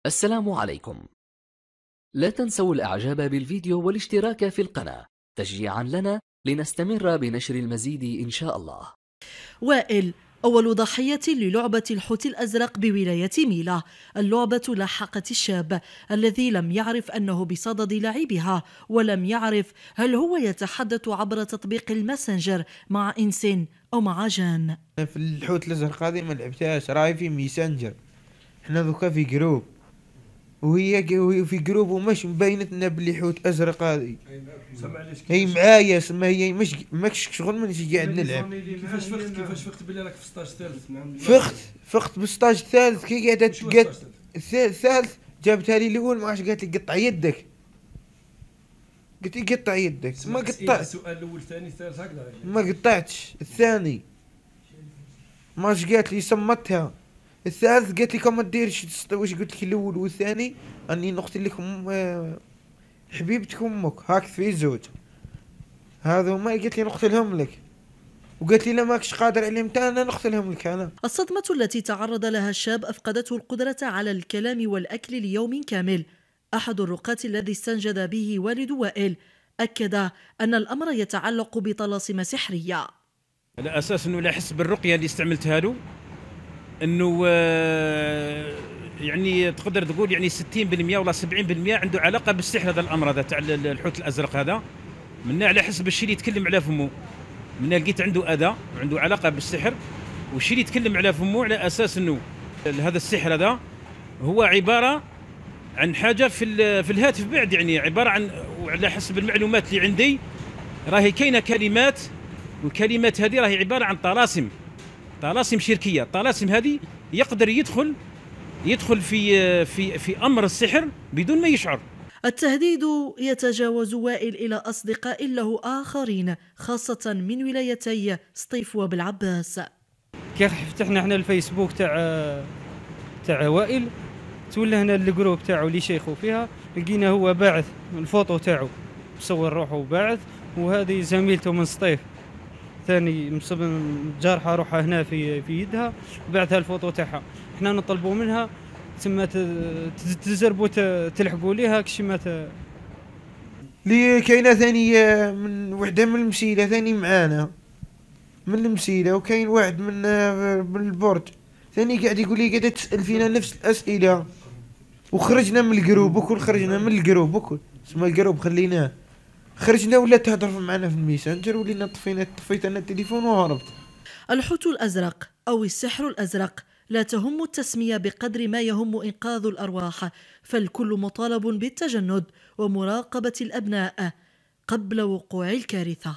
السلام عليكم. لا تنسوا الإعجاب بالفيديو والاشتراك في القناة تشجيعا لنا لنستمر بنشر المزيد إن شاء الله. وائل أول ضحية للعبة الحوت الأزرق بولاية ميلا. اللعبة لاحقت الشاب الذي لم يعرف أنه بصدد لعبها، ولم يعرف هل هو يتحدث عبر تطبيق الماسنجر مع إنس أو مع جان. في الحوت الازرق هذه ما لعبتهاش، راهي في ميسنجر. احنا ذوكا في جروب، وهي في جروب ومش مبينت لنا بلي حوت ازرق هذه. هي معايا سما، هي مش ماكش شغل من قاعد نلعب. كيفاش فقت بلي راك في ستاج ثالث؟ فقت بالستاج الثالث كي قاعده الثالث جابتها لي الاول، ما عرفتش، قالت لي قطع يدك. قلت لي قطع يدك، ما قطعت. السؤال الاول ثاني ثالث هكذا ما قطعتش الثاني، ماش قالت لي صمتها. الثالث قالت لي كم ما ديرش. واش قلت لك الاول والثاني؟ اني نقتل لكم حبيبتك امك، هاك في زوج هذا ما قالت لي نقتلهم لك، وقالت لي لا ماكش قادر عليهم تا انا نقتلهم لك انا. الصدمة التي تعرض لها الشاب أفقدته القدرة على الكلام والأكل ليوم كامل. أحد الرقاة الذي استنجد به والد وائل أكد أن الأمر يتعلق بطلاسم سحرية. على أساس أنه لا أحس بالرقية اللي استعملتها له، أنه يعني تقدر تقول يعني 60% ولا 70% عنده علاقة بالسحر. هذا الأمر هذا تاع الحوت الأزرق هذا، من على حسب الشيء اللي يتكلم على فمه، من لقيت عنده أذى وعنده علاقة بالسحر، والشيء اللي يتكلم على فمه على أساس أنه هذا السحر هذا هو عبارة عن حاجة في الهاتف بعد، يعني عبارة عن، وعلى حسب المعلومات اللي عندي راهي كاينة كلمات، والكلمات هذه راهي عبارة عن طلاسم شركية. الطلاسم هذه يقدر يدخل في أمر السحر بدون ما يشعر. التهديد يتجاوز وائل إلى أصدقاء له آخرين، خاصة من ولايتي سطيف وبالعباس. كي فتحنا احنا الفيسبوك تاع وائل، تولى هنا الجروب تاعو اللي شيخو فيها، لقينا هو باعث الفوطو تاعو مصور روحه وباعث، وهذه زميلته من سطيف ثاني جارحه روحها هنا في يدها، بعثها الفوطو تاعها. احنا نطلبوا منها ثم تزربوا تلحقوا ليها كشي ما لي كاينه ثاني من وحده من المسيله ثاني معانا من المسيله، وكاين واحد من البرج ثاني قاعد يقول لي قاعده تسال فينا نفس الاسئله، وخرجنا من الجروب وكل خرجنا من الجروب وكل اسمه الجروب خليناه، خرجنا ولا تهضر معنا في الميسنجر، ولينا طفيت انا التليفون وهربت. الحوت الأزرق أو السحر الأزرق لا تهم التسمية بقدر ما يهم إنقاذ الأرواح، فالكل مطالب بالتجند ومراقبة الأبناء قبل وقوع الكارثة.